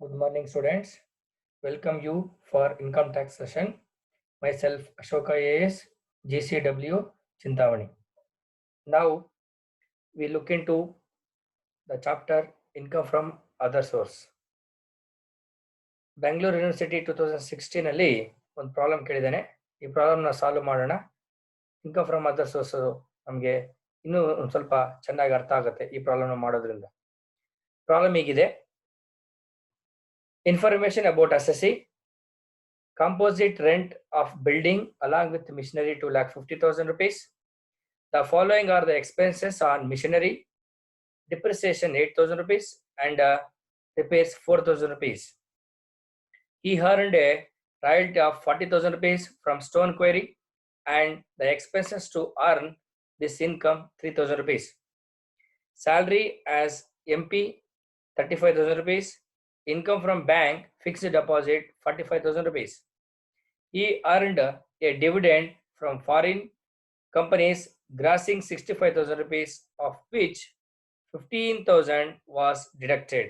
Good morning, students. Welcome you for income tax session. Myself Ashoka AS, GCW, Chintavani. Now we look into the chapter income from other source. Bangalore University 2016 ಅಲ್ಲಿ ಒಂದು problem ಕೇಳಿದ್ದೇನೆ. ಈ ಪ್ರಾಬ್ಲಮ್ನ solve ಮಾಡೋಣ. Income from other source ನಮಗೆ ಇನ್ನೂ ಒಂದು ಸ್ವಲ್ಪ ಚೆನ್ನಾಗಿ ಅರ್ಥ ಆಗುತ್ತೆ ಈ ಪ್ರಾಬ್ಲಮ್ ಮಾಡೋದ್ರಿಂದ. ಪ್ರಾಬ್ಲಮ್ ಹೀಗಿದೆ. Information about assessing composite rent of building along with machinery 2,50,000 rupees. The following are the expenses on machinery: depreciation 8,000 rupees and repairs 4,000 rupees. He earned a royalty of 40,000 rupees from stone quarry and the expenses to earn this income 3,000 rupees. Salary as MP 35,000 rupees. Income from bank fixed deposit 45,000 rupees. He earned a dividend from foreign companies grossing 65,000 rupees, of which 15,000 was deducted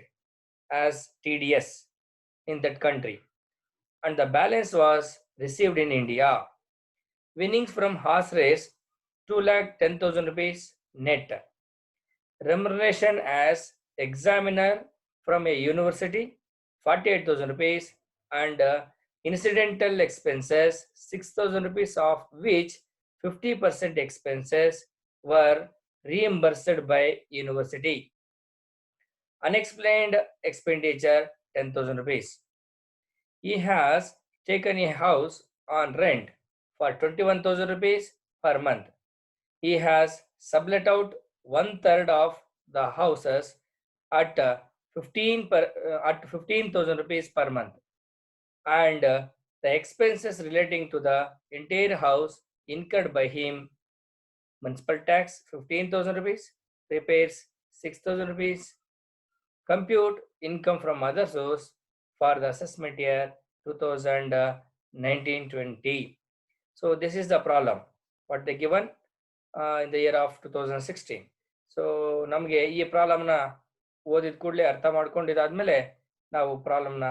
as TDS in that country, and the balance was received in India. Winnings from horse race 2,10,000 rupees net. Remuneration as examiner from a university 48,000 rupees and incidental expenses 6,000 rupees, of which 50% expenses were reimbursed by university. Unexplained expenditure 10,000 rupees. He has taken a house on rent for 21,000 rupees per month. He has sublet out 1/3 of the houses at 15,000 rupees per month, and the expenses relating to the entire house incurred by him: municipal tax 15,000 rupees, repairs 6,000 rupees. Compute income from other source for the assessment year 2019-20. So this is the problem what they given in the year of 2016. So ನಮಗೆ ಈ ಪ್ರಾಬ್ಲಮ್ನ ಓದಿದ ಕೂಡಲೇ ಅರ್ಥ ಮಾಡ್ಕೊಂಡಿದ್ದಾದ್ಮೇಲೆ ನಾವು ಪ್ರಾಬ್ಲಮ್ನ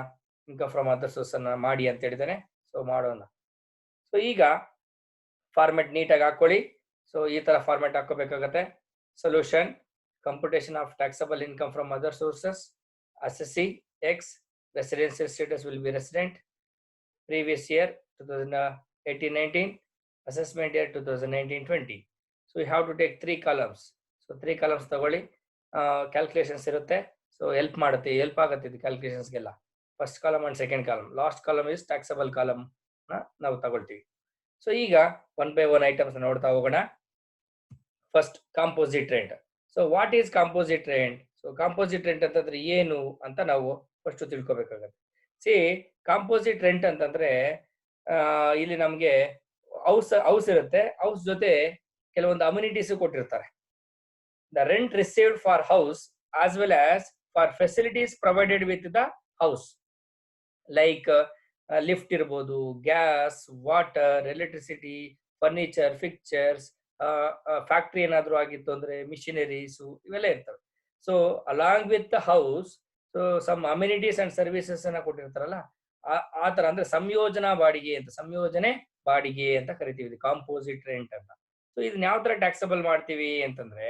income from other source ಅನ್ನ ಮಾಡಿ ಅಂತ ಹೇಳಿದ್ದೇನೆ. ಸೊ ಮಾಡೋಣ. ಸೊ ಈಗ ಫಾರ್ಮೆಟ್ ನೀಟಾಗಿ ಹಾಕೊಳ್ಳಿ. ಸೊ ಈ ತರ ಫಾರ್ಮೆಟ್ ಹಾಕೋಬೇಕಾಗತ್ತೆ. Solution: computation of taxable income from other sources. Assessee X, residential status will be resident. Previous year 2018-19, assessment year 2019-20. So you have to take 3 columns. So 3 columns ತಗೊಳ್ಳಿ. Calculations ಇರುತ್ತೆ. So help ಆಗುತ್ತೆ ಇದು ಕ್ಯಾಲ್ಕುಲೇಷನ್ಸ್ಗೆಲ್ಲ. First column and second column. Last column is taxable column ನಾವು ತಗೊಳ್ತೀವಿ. So ಈಗ 1 by 1 items ನೋಡ್ತಾ ಹೋಗೋಣ. First composite rent. So what is composite rent? So composite rent ಅಂತಂದ್ರೆ ಏನು ಅಂತ ನಾವು ಫಸ್ಟ್ ತಿಳ್ಕೊಬೇಕಾಗತ್ತೆ. ಸಿ ಕಾಂಪೋಸಿಟ್ ರೆಂಟ್ ಅಂತಂದ್ರೆ ಇಲ್ಲಿ ನಮ್ಗೆ ಹೌಸ್ ಇರುತ್ತೆ. ಹೌಸ್ ಜೊತೆ ಕೆಲವೊಂದು ಅಮ್ಯುನಿಟೀಸ್ ಕೊಟ್ಟಿರ್ತಾರೆ. The rent received for house as well as for facilities provided with the house, like lift ಇರಬಹುದು, gas, water, electricity, furniture, fixtures, factory ಏನಾದ್ರು ಆಗಿತ್ತು ಅಂದ್ರೆ ಮಿಷಿನರೀಸ್, ಇವೆಲ್ಲ ಇರ್ತವೆ. So along with the house so some amenities and services ಅನ್ನ ಕೊಟ್ಟಿರ್ತಾರಲ್ಲ, ಆ ತರ ಅಂದ್ರೆ ಸಂಯೋಜನೆ ಬಾಡಿಗೆ ಅಂತ ಕರಿತೀವಿ, ಕಾಂಪೋಸಿಟ್ ರೆಂಟ್ ಅಂತ. ಸೊ ಇದನ್ನ ಯಾವ ತರ ಟ್ಯಾಕ್ಸಬಲ್ ಮಾಡ್ತೀವಿ ಅಂತಂದ್ರೆ,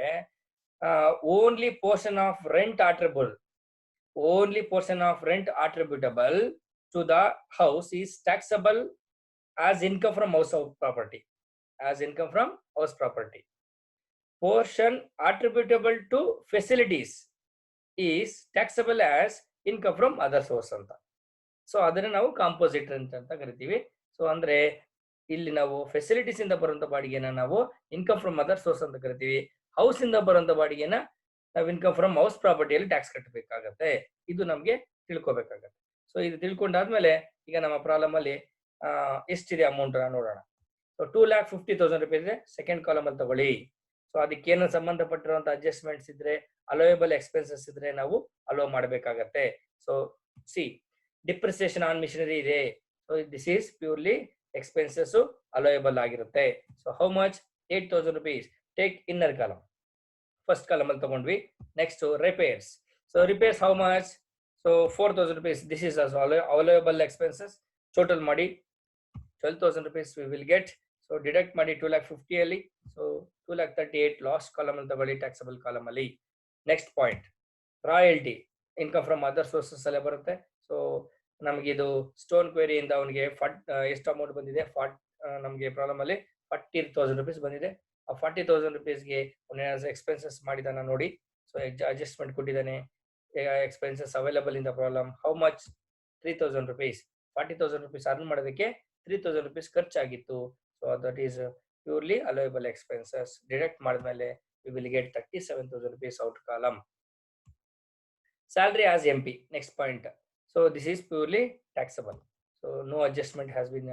only portion of rent attributable to the house is taxable as income from house property. Portion attributable to facilities is taxable as income from other source ಅಂತ. ಸೊ ಅದನ್ನ ನಾವು composite rent ಅಂತ ಕರಿತೀವಿ. ಸೊ ಅಂದ್ರೆ ಇಲ್ಲಿ ನಾವು ಫೆಸಿಲಿಟೀಸ್ ಇಂದ ಬರುವಂತ ಬಾಡಿಗೆನ ನಾವು ಇನ್ಕಮ್ ಫ್ರಮ್ ಅದರ್ ಸೋರ್ಸ್ ಅಂತ ಕರಿತೀವಿ. ಹೌಸ್ ಇಂದ ಬರುವಂತ ಬಾಡಿಗೆನ ನಾವು ಇನ್ಕಮ್ ಫ್ರಮ್ ಹೌಸ್ ಪ್ರಾಪರ್ಟಿಯಲ್ಲಿ ಟ್ಯಾಕ್ಸ್ ಕಟ್ಟಬೇಕಾಗತ್ತೆ. ಇದು ನಮ್ಗೆ ತಿಳ್ಕೊಬೇಕಾಗತ್ತೆ. ಸೊ ಇದು ತಿಳ್ಕೊಂಡಾದ್ಮೇಲೆ ಈಗ ನಮ್ಮ ಪ್ರಾಬ್ಲಮ್ ಅಲ್ಲಿ ಎಷ್ಟಿದೆ ಅಮೌಂಟ್ ನೋಡೋಣ. ಸೊ 2,50,000 ರೂಪಾಯಿ ಇದೆ. ಸೆಕೆಂಡ್ ಕಾಲಮ್ ಅಲ್ಲಿ ತಗೊಳ್ಳಿ. ಸೊ ಅದಕ್ಕೆ ಏನೋ ಸಂಬಂಧಪಟ್ಟಿರುವಂತ ಅಡ್ಜಸ್ಟ್ಮೆಂಟ್ಸ್ ಇದ್ರೆ, ಅಲೋಯಬಲ್ ಎಕ್ಸ್ಪೆನ್ಸಸ್ ಇದ್ರೆ ನಾವು ಅಲೋ ಮಾಡಬೇಕಾಗತ್ತೆ. So see depreciation on machinery ಇದೆ. So this is purely expenses allowable ಆಗಿರುತ್ತೆ. So how much? 8,000 rupees. Take inner column. First column ಅಲ್ಲಿ ತಗೊಂಡ್ವಿ. Next repairs. So repairs how much? So 4,000 rupees, this is also allowable expenses. Total ಮಾಡಿ 12,000 rupees we will get. So deduct ಮಾಡಿ 2,50,000 ಅಲ್ಲಿ. So 2,38,000 last column ಅಲ್ಲಿ ತಗೊಳ್ಳಿ, taxable column ಅಲ್ಲಿ. Next point, royalty income from other sources ಅಲ್ಲೇ ಬರುತ್ತೆ. So ನಮ್ಗೆ ಇದು ಸ್ಟೋನ್ ಕ್ವೇರಿ ಇಂದ ಅವನಿಗೆ ಎಷ್ಟು ಅಮೌಂಟ್ ಬಂದಿದೆ, ನಮ್ಗೆ ಪ್ರಾಬ್ಲಮ್ ಅಲ್ಲಿ 40,000 rupees ಬಂದಿದೆ. ಆ 40,000 rupeesಗೆ ಅವನೇನಾದ್ರು ಎಕ್ಸ್ಪೆನ್ಸಸ್ ಮಾಡಿದಾನ ನೋಡಿ. ಸೊ ಅಡ್ಜಸ್ಟ್ಮೆಂಟ್ ಕೊಟ್ಟಿದ್ದಾನೆ. expenses available in the problem. How much? 3,000 rupees. 40,000 rupees earn ಮಾಡೋದಕ್ಕೆ 3,000 rupees ಖರ್ಚಾಗಿತ್ತು. So that is purely allowable expenses. Deduct ಮಾಡಿದ್ಮೇಲೆ we will get 37,000 rupees out column. Salary as MP. Next point. So this is purely taxable. So no adjustment has been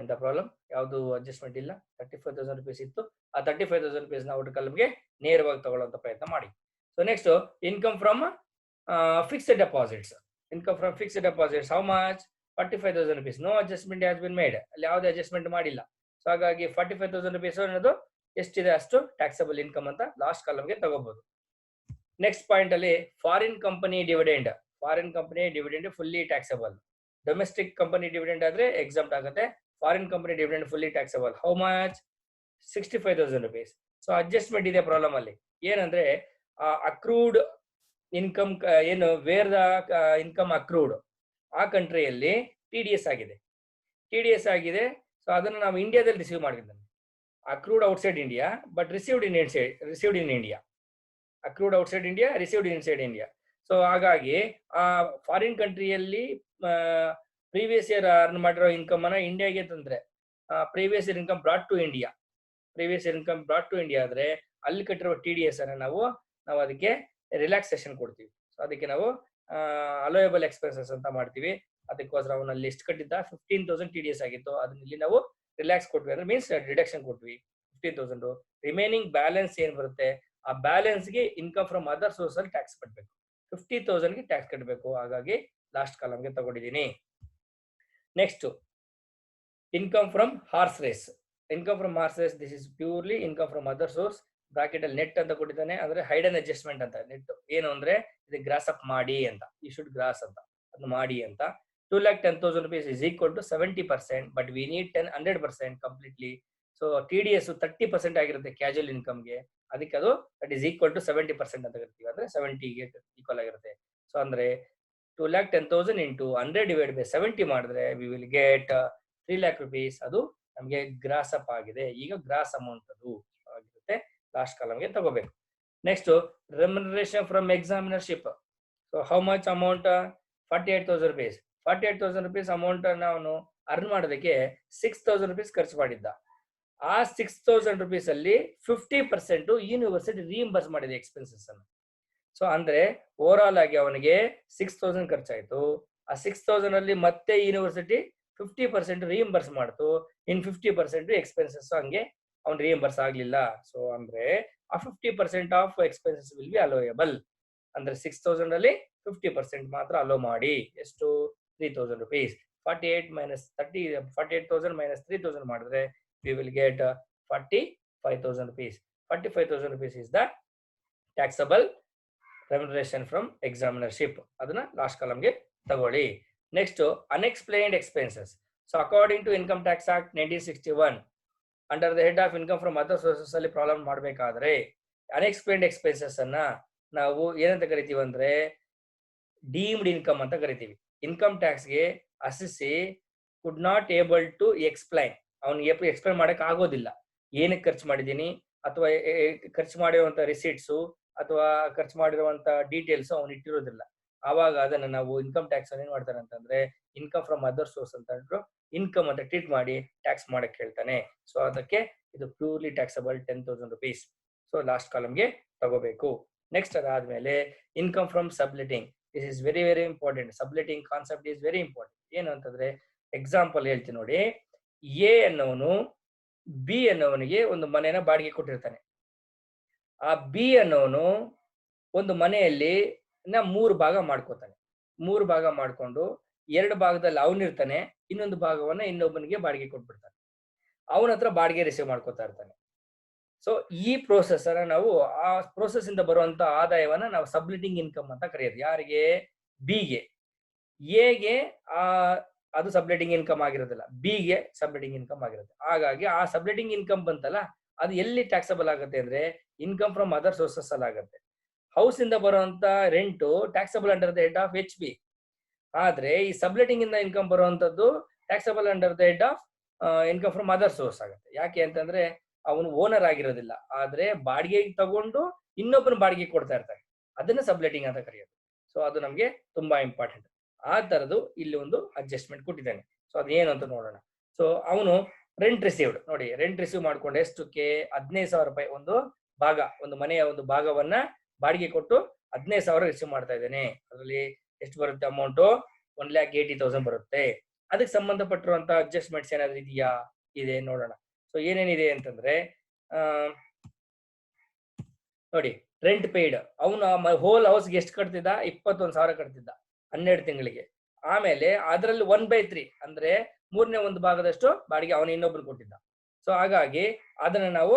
in the problem. ಯಾವುದು adjustment ಇಲ್ಲ. 35,000 rupees ಇತ್ತು. ಆ 35,000 rupees ನ out ಕಾಲಮ್ಗೆ ನೇರವಾಗಿ ತಗೊಳ್ಳುವಂತ ಪ್ರಯತ್ನ ಮಾಡಿ. So next, income from fixed deposits. Income from fixed deposits. How much? 45,000 rupees. No adjustment has been made. ಅಲ್ಲಿ ಯಾವುದೇ ಅಡ್ಜಸ್ಟ್ಮೆಂಟ್ ಮಾಡಿಲ್ಲ. ಸೊ ಹಾಗಾಗಿ 45,000 rupees ಅನ್ನೋದು ಎಷ್ಟಿದೆ ಅಷ್ಟು ಟ್ಯಾಕ್ಸಬಲ್ ಇನ್ಕಮ್ ಅಂತ ಲಾಸ್ಟ್ ಕಾಲಮ್ಗೆ ತಗೋಬಹುದು. ನೆಕ್ಸ್ಟ್ ಪಾಯಿಂಟ್ ಅಲ್ಲಿ foreign company dividend. Foreign company dividend fully taxable. Domestic company dividend ಆದ್ರೆ ಎಕ್ಸಾಮ್ಟ್ ಆಗುತ್ತೆ. Foreign company dividend fully taxable. How much? 65,000 rupees. So adjustment ಇದೆ ಪ್ರಾಬ್ಲಮ್ ಅಲ್ಲಿ. ಏನಂದ್ರೆ ಅಕ್ರೂಡ್ ಇನ್ಕಮ್ ಏನು ವೇರ್ ದ ಇನ್ಕಮ್ ಅಕ್ರೂಡ್ ಆ ಕಂಟ್ರಿಯಲ್ಲಿ TDS ಆಗಿದೆ. So ಅದನ್ನು ನಾವು ಇಂಡಿಯಾದಲ್ಲಿ ರಿಸೀವ್ ಮಾಡಿದ್ದಾನೆ. Accrued outside India but received in India. Accrued outside India, received inside India. So ಹಾಗಾಗಿ ಆ ಫಾರಿನ್ ಕಂಟ್ರಿಯಲ್ಲಿ ಪ್ರೀವಿಯಸ್ ಇಯರ್ ಅರ್ನ್ ಮಾಡಿರೋ ಇನ್ಕಮ್ ಅನ್ನ ಇಂಡಿಯಾಗೆ ತಂದ್ರೆ previous year income brought to India ಆದ್ರೆ ಅಲ್ಲಿ ಕಟ್ಟಿರೋ TDS ಅನ್ನ ನಾವು ಅದಕ್ಕೆ ರಿಲ್ಯಾಕ್ಸೇಷನ್ ಕೊಡ್ತೀವಿ. ಸೊ ಅದಕ್ಕೆ ನಾವು ಅಲೋಯಬಲ್ ಎಕ್ಸ್ಪೆನ್ಸಸ್ ಅಂತ ಮಾಡ್ತೀವಿ. ಅದಕ್ಕೋಸ್ಕರ ಅವನಲ್ಲಿ ಎಷ್ಟು ಕಟ್ಟಿದ್ದ 15,000 TDS ಆಗಿತ್ತು, ಅದನ್ನ ಇಲ್ಲಿ ನಾವು ರಿಲ್ಯಾಕ್ಸ್ ಕೊಟ್ವಿ ಅಂದ್ರೆ ಮೀನ್ಸ್ ರಿಡಕ್ಷನ್ ಕೊಟ್ವಿ 15,000. ರಿಮೈನಿಂಗ್ ಬ್ಯಾಲೆನ್ಸ್ ಏನ್ ಬರುತ್ತೆ ಆ ಬ್ಯಾಲೆನ್ಸ್ಗೆ ಇನ್ಕಮ್ ಫ್ರಮ್ ಅದರ್ ಸೋರ್ಸ್ ಅಲ್ಲಿ ಟ್ಯಾಕ್ಸ್ ಕಟ್ಟಬೇಕು. 50,000ಗೆ ಟ್ಯಾಕ್ಸ್ ಕಟ್ಟಬೇಕು. ಹಾಗಾಗಿ ಲಾಸ್ಟ್ ಕಾಲಮ್ಗೆ ತಗೊಂಡಿದ್ದೀನಿ. Next, income from horse race. This is purely income from other source. Bracket ಅಲ್ಲಿ ನೆಟ್ ಅಂತ ಕೊಟ್ಟಿದ್ದಾನೆ, ಅಂದ್ರೆ ಹೈಡನ್ ಅಡ್ಜಸ್ಟ್ಮೆಂಟ್ ಅಂತ. ನೆಟ್ ಏನು ಅಂದ್ರೆ ಇದು ಗ್ರಾಸ್ ಅಪ್ ಮಾಡಿ ಅಂತ, ಯು ಶುಡ್ ಗ್ರಾಸ್ ಅಂತ, ಅದನ್ನ ಮಾಡಿ ಅಂತ. 2,10,000 rupees is equal to 70%, but we need 100% completely. So TDS 30% ಆಗಿರುತ್ತೆ ಕ್ಯಾಶುವಲ್ ಇನ್ಕಮ್ಗೆ. ಅದಕ್ಕೆ ಅದು ದಟ್ ಈಸ್ ಈಕ್ವಲ್ ಟು 70% ಅಂತ ಕರಿತೀವಿ, ಅಂದ್ರೆ 70ಗೆ ಈಕ್ವಲ್ ಆಗಿರುತ್ತೆ. ಸೊ ಅಂದ್ರೆ 2,10,000 into 100 divided by 70 ಮಾಡಿದ್ರೆ we will get 3 lakh rupees. ಅದು ನಮಗೆ ಗ್ರಾಸ್ ಅಪ್ ಆಗಿದೆ. ಈಗ ಗ್ರಾಸ್ ಅಮೌಂಟ್ ಅದು ಆಗಿರುತ್ತೆ. ಲಾಸ್ಟ್ ಕಾಲಮ್ಗೆ ತಗೋಬೇಕು. Next, remuneration from examinership. So how much amount? 48,000 rupees. 48,000 rupees amount ಅವನು ಅರ್ನ್ ಮಾಡೋದಕ್ಕೆ 6,000 rupees ಖರ್ಚು ಮಾಡಿದ್ದ. ಆ 6,000 rupees ಅಲ್ಲಿ 50% ಯೂನಿವರ್ಸಿಟಿ ರೀಇಂಬರ್ಸ್ ಮಾಡಿದೆ ಎಕ್ಸ್ಪೆನ್ಸಸ್ ಅನ್ನು. ಸೊ ಅಂದ್ರೆ ಓವರ್ ಆಲ್ ಆಗಿ ಅವನಿಗೆ 6,000 ಖರ್ಚಾಯ್ತು. ಆ 6,000 ಅಲ್ಲಿ ಮತ್ತೆ ಯೂನಿವರ್ಸಿಟಿ 50% ರೀಇಂಬರ್ಸ್ ಮಾಡ್ತು. ಇನ್ 50% ಎಕ್ಸ್ಪೆನ್ಸಸ್ ಹಂಗೆ ಅವ್ನು ರೀಇಂಬರ್ಸ್ ಆಗ್ಲಿಲ್ಲ. ಸೊ ಅಂದ್ರೆ ಆ 50% of expenses will be allowable. ಅಂದ್ರೆ 6,000 ಅಲ್ಲಿ 50% ಮಾತ್ರ ಅಲೋ ಮಾಡಿ. ಎಷ್ಟು? 3,000 rupees. 48,000 minus 3,000 ಮಾಡಿದ್ರೆ we will get 45,000 rupees. 45,000 rupees is the taxable remuneration from examinership. ಅದನ್ನ ಲಾಸ್ಟ್ ಕಾಲಮ್ಗೆ ತಗೊಳ್ಳಿ. ನೆಕ್ಸ್ಟ್, unexplained expenses. So according to Income Tax Act 1961, under the head of income from other sources ಅಲ್ಲಿ ಪ್ರಾಬ್ಲಮ್ ಮಾಡಬೇಕಾದ್ರೆ ಅನ್ಎಕ್ಸ್ಪ್ಲೇನ್ಡ್ ಎಕ್ಸ್ಪೆನ್ಸಸ್ ಅನ್ನ ನಾವು ಏನಂತ ಕರಿತೀವಿ ಅಂದ್ರೆ ಡೀಮ್ಡ್ ಇನ್ಕಮ್ ಅಂತ ಕರಿತೀವಿ. ಇನ್ಕಮ್ ಟ್ಯಾಕ್ಸ್ಗೆ assessee could not able to explain. ಅವ್ನಿಗೆ ಎಕ್ಸ್ಪ್ಲೈನ್ ಮಾಡಕ್ ಆಗೋದಿಲ್ಲ ಏನಕ್ಕೆ ಖರ್ಚು ಮಾಡಿದೀನಿ, ಅಥವಾ ಖರ್ಚು ಮಾಡಿರುವಂತ ರಿಸೀಟ್ಸು ಅಥವಾ ಖರ್ಚು ಮಾಡಿರುವಂತ ಡೀಟೇಲ್ಸ್ ಅವ್ನು ಇಟ್ಟಿರೋದಿಲ್ಲ. ಆವಾಗ ಅದನ್ನ ನಾವು ಇನ್ಕಮ್ ಟ್ಯಾಕ್ಸ್ ಏನ್ ಮಾಡ್ತಾರೆ ಅಂತಂದ್ರೆ ಇನ್ಕಮ್ ಫ್ರಮ್ ಅದರ್ ಸೋರ್ಸ್ ಅಂತ ಹೇಳ್ಬಿಟ್ಟು ಇನ್ಕಮ್ ಅಂತ ಟ್ರೀಟ್ ಮಾಡಿ ಟ್ಯಾಕ್ಸ್ ಮಾಡಕ್ ಹೇಳ್ತಾನೆ. ಸೊ ಅದಕ್ಕೆ ಇದು purely taxable 10,000 rupees. So last ಕಾಲಮ್ಗೆ ತಗೋಬೇಕು. ನೆಕ್ಸ್ಟ್ ಅದಾದ್ಮೇಲೆ income from subletting. This is very very important. Subletting concept is very important. ಏನು ಅಂತಂದ್ರೆ ಎಕ್ಸಾಂಪಲ್ ಹೇಳ್ತೀನಿ ನೋಡಿ. ಎ ಅನ್ನೋನು ಬಿ ಅನ್ನೋವನಿಗೆ ಒಂದು ಮನೆನ ಬಾಡಿಗೆ ಕೊಟ್ಟಿರ್ತಾನೆ. ಆ ಬಿ ಅನ್ನೋನು ಒಂದು ಮನೆಯಲ್ಲಿ 3 ಭಾಗ ಮಾಡ್ಕೋತಾನೆ. 3 ಭಾಗ ಮಾಡ್ಕೊಂಡು 2 ಭಾಗದಲ್ಲಿ ಅವನಿರ್ತಾನೆ, ಇನ್ನೊಂದು ಭಾಗವನ್ನ ಇನ್ನೊಬ್ಬನಿಗೆ ಬಾಡಿಗೆ ಕೊಟ್ಬಿಡ್ತಾನೆ. ಅವನ ಹತ್ರ ಬಾಡಿಗೆ ರಿಸೀವ್ ಮಾಡ್ಕೋತಾ ಇರ್ತಾನೆ. ಸೊ ಈ ಪ್ರೋಸೆಸ್ ಅನ್ನ ನಾವು ಆ ಪ್ರೋಸೆಸ್ ಇಂದ ಬರುವಂತ ಆದಾಯವನ್ನ ನಾವು ಸಬ್ಲೆಟಿಂಗ್ ಇನ್ಕಮ್ ಅಂತ ಕರೆಯೋದು. ಯಾರಿಗೆ? ಬಿಗೆ. ಎಗೆ ಅದು ಸಬ್ಲೆಟಿಂಗ್ ಇನ್ಕಮ್ ಆಗಿರೋದಿಲ್ಲ, ಬಿಗೆ ಸಬ್ಲೆಟಿಂಗ್ ಇನ್ಕಮ್ ಆಗಿರುತ್ತೆ. ಹಾಗಾಗಿ ಆ ಸಬ್ಲೆಟಿಂಗ್ ಇನ್ಕಮ್ ಬಂತಲ್ಲ, ಅದು ಎಲ್ಲಿ ಟ್ಯಾಕ್ಸಬಲ್ ಆಗುತ್ತೆ ಅಂದ್ರೆ ಇನ್ಕಮ್ ಫ್ರಮ್ ಅದರ್ ಸೋರ್ಸಸ್ ಅಲ್ಲಿ ಆಗುತ್ತೆ. ಹೌಸ್ ಇಂದ ಬರುವಂತ rent taxable under the head of HB. ಆದ್ರೆ ಈ ಸಬ್ಲೆಟಿಂಗ್ ಇಂದ ಇನ್ಕಮ್ ಬರುವಂತದ್ದು taxable under the head of income from other source ಆಗುತ್ತೆ. ಯಾಕೆ ಅಂತಂದ್ರೆ ಅವನು ಓನರ್ ಆಗಿರೋದಿಲ್ಲ, ಆದ್ರೆ ಬಾಡಿಗೆ ತಗೊಂಡು ಇನ್ನೊಬ್ಬನ ಬಾಡಿಗೆ ಕೊಡ್ತಾ ಇರ್ತಾರೆ, ಅದನ್ನ ಸಬ್ಲೆಟಿಂಗ್ ಅಂತ ಕರೆಯೋದು. ಸೊ ಅದು ನಮ್ಗೆ ತುಂಬಾ ಇಂಪಾರ್ಟೆಂಟ್. ಆ ತರದ್ದು ಇಲ್ಲಿ ಒಂದು ಅಡ್ಜಸ್ಟ್ಮೆಂಟ್ ಕೊಟ್ಟಿದ್ದಾನೆ. ಸೊ ಅದೇನು ಅಂತ ನೋಡೋಣ. ಸೊ ಅವನು ರೆಂಟ್ ರಿಸೀವ್ಡ್ ನೋಡಿ, ರೆಂಟ್ ರಿಸೀವ್ ಮಾಡ್ಕೊಂಡು ಎಷ್ಟಕ್ಕೆ 15,000 ರೂಪಾಯಿ ಒಂದು ಭಾಗ, ಒಂದು ಮನೆಯ ಒಂದು ಭಾಗವನ್ನ ಬಾಡಿಗೆ ಕೊಟ್ಟು 15,000 ರಿಸೀವ್ ಮಾಡ್ತಾ ಇದ್ದೇನೆ. ಅದರಲ್ಲಿ ಎಷ್ಟು ಬರುತ್ತೆ ಅಮೌಂಟು? 1,80,000 ಬರುತ್ತೆ. ಅದಕ್ಕೆ ಸಂಬಂಧಪಟ್ಟಿರುವಂತ ಅಡ್ಜಸ್ಟ್ಮೆಂಟ್ಸ್ ಏನಾದ್ರು ಇದೆಯಾ? ಇದೆ, ನೋಡೋಣ. ಸೊ ಏನೇನಿದೆ ಅಂತಂದ್ರೆ ನೋಡಿ, ರೆಂಟ್ ಪೇಯ್ಡ್ ಅವನು ಹೋಲ್ ಹೌಸ್ಗೆ ಎಷ್ಟು ಕಟ್ತಿದ್ದ? 21,000 ಕಟ್ತಿದ್ದ 12 ತಿಂಗಳಿಗೆ. ಆಮೇಲೆ ಅದರಲ್ಲಿ 1/3 ಅಂದ್ರೆ 1/3 ಭಾಗದಷ್ಟು ಬಾಡಿಗೆ ಅವನು ಇನ್ನೊಬ್ರು ಕೊಟ್ಟಿದ್ದ. ಸೊ ಹಾಗಾಗಿ ಅದನ್ನ ನಾವು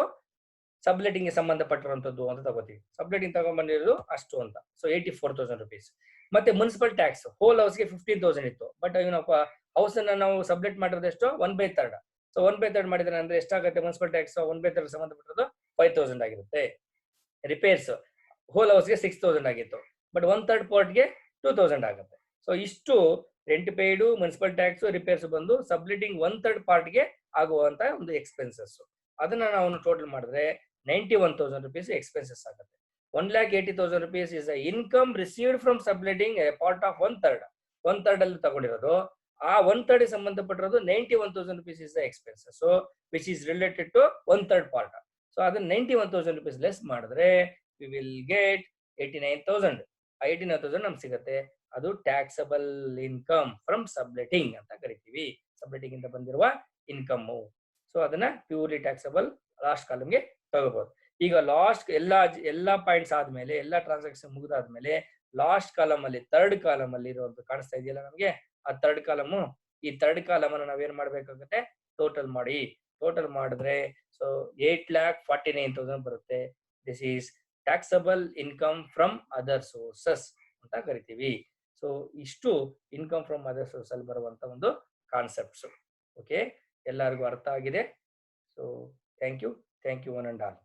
ಸಬ್ಲೆಟಿಂಗ್ ಗೆ ಸಂಬಂಧಪಟ್ಟಿರುವಂತದ್ದು ಅಂತ ತಗೋತೀವಿ. ಸಬ್ಲೆಟಿಂಗ್ ತಗೊಂಡ್ಬಂದಿರೋದು ಅಷ್ಟು ಅಂತ. So 84,000 rupees. ಮತ್ತೆ ಮುನ್ಸಿಪಲ್ ಟ್ಯಾಕ್ಸ್ ಹೋಲ್ ಹೌಸ್ಗೆ 15,000 ಇತ್ತು. ಬಟ್ ಇವನಪ್ಪ ಹೌಸ್ ಅನ್ನ ನಾವು ಸಬ್ಲೆಟ್ ಮಾಡಿರೋದು ಎಷ್ಟು? 1/3. ಸೊ 1/3 ಮಾಡಿದ್ರೆ ಅಂದ್ರೆ ಎಷ್ಟಾಗುತ್ತೆ ಮುನ್ಸಿಪಲ್ ಟ್ಯಾಕ್ಸ್? 1/3 ಸಂಬಂಧಪಟ್ಟಿರೋದು 5,000 ಆಗಿರುತ್ತೆ. ರಿಪೇರ್ಸ್ ಹೋಲ್ ಹೌಸ್ಗೆ 6,000 ಆಗಿತ್ತು, ಬಟ್ 1/3 ಪಾರ್ಟ್ಗೆ 2,000 ಆಗುತ್ತೆ. ಸೊ ಇಷ್ಟು ರೆಂಟ್ ಪೇಯ್ಡು, ಮುನ್ಸಿಪಲ್ ಟ್ಯಾಕ್ಸ್, ರಿಪೇರ್ಸ್ ಬಂದು ಸಬ್ಲೆಟಿಂಗ್ 1/3 ಪಾರ್ಟ್ಗೆ ಆಗುವಂತ ಒಂದು ಎಕ್ಸ್ಪೆನ್ಸಸ್. ಅದನ್ನ ನಾವು ಟೋಟಲ್ ಮಾಡಿದ್ರೆ 91,000 rupees expenses ಆಗುತ್ತೆ. 1,80,000 rupees is the income received from subletting a part of 1/3. 1/3 ಅಲ್ಲಿ ತಗೊಂಡಿರೋದು, ಆ 1/3 ಸಂಬಂಧಪಟ್ಟಿರೋದು 91,000 rupees is the expenses, so which is related to 1/3 part. So ಅದನ್ನ 91,000 rupees ಲೆಸ್ ಮಾಡಿದ್ರೆ we will get 89,000. ಆ 89,000 ನಮ್ಗೆ ಸಿಗುತ್ತೆ. ಅದು ಟ್ಯಾಕ್ಸಬಲ್ ಇನ್ಕಮ್ ಫ್ರಮ್ ಸಬ್ಲೆಟಿಂಗ್ ಅಂತ ಕರಿತೀವಿ. ಸಬ್ಲೆಟಿಂಗ್ ಇಂದ ಬಂದಿರುವ ಇನ್ಕಮ್. ಸೊ ಅದನ್ನ ಪ್ಯೂರ್ಲಿ ಟ್ಯಾಕ್ಸಬಲ್ ಲಾಸ್ಟ್ ಕಾಲಮ್ಗೆ ತಗೋಬಹುದು. ಈಗ ಲಾಸ್ಟ್ ಎಲ್ಲಾ ಪಾಯಿಂಟ್ಸ್ ಆದ್ಮೇಲೆ, ಎಲ್ಲಾ ಟ್ರಾನ್ಸಾಕ್ಷನ್ ಮುಗಿದಾದ್ಮೇಲೆ ಲಾಸ್ಟ್ ಕಾಲಮ್ ಅಲ್ಲಿ, ಥರ್ಡ್ ಕಾಲಮ್ ಅಲ್ಲಿ ಇರುವಂತ ಕಾಣಿಸ್ತಾ ಇದೆಯಲ್ಲ ನಮಗೆ, ಆ ಥರ್ಡ್ ಕಾಲಮ್. ಈ ಥರ್ಡ್ ಕಾಲಮ್ ಅನ್ನು ನಾವೇನ್ ಮಾಡ್ಬೇಕಾಗುತ್ತೆ? ಟೋಟಲ್ ಮಾಡಿ. ಟೋಟಲ್ ಮಾಡಿದ್ರೆ ಸೊ 8,49,000 ಬರುತ್ತೆ. This is taxable income from other sources ಅಂತ ಕರಿತೀವಿ. ಸೊ ಇಷ್ಟು ಇನ್ಕಮ್ ಫ್ರಮ್ ಅದರ್ ಸೋರ್ಸ್ ಅಲ್ಲಿ ಬರುವಂತ ಒಂದು ಕಾನ್ಸೆಪ್ಟ್ಸ್. ಓಕೆ, ಎಲ್ಲರಿಗೂ ಅರ್ಥ ಆಗಿದೆ. So thank you one and all.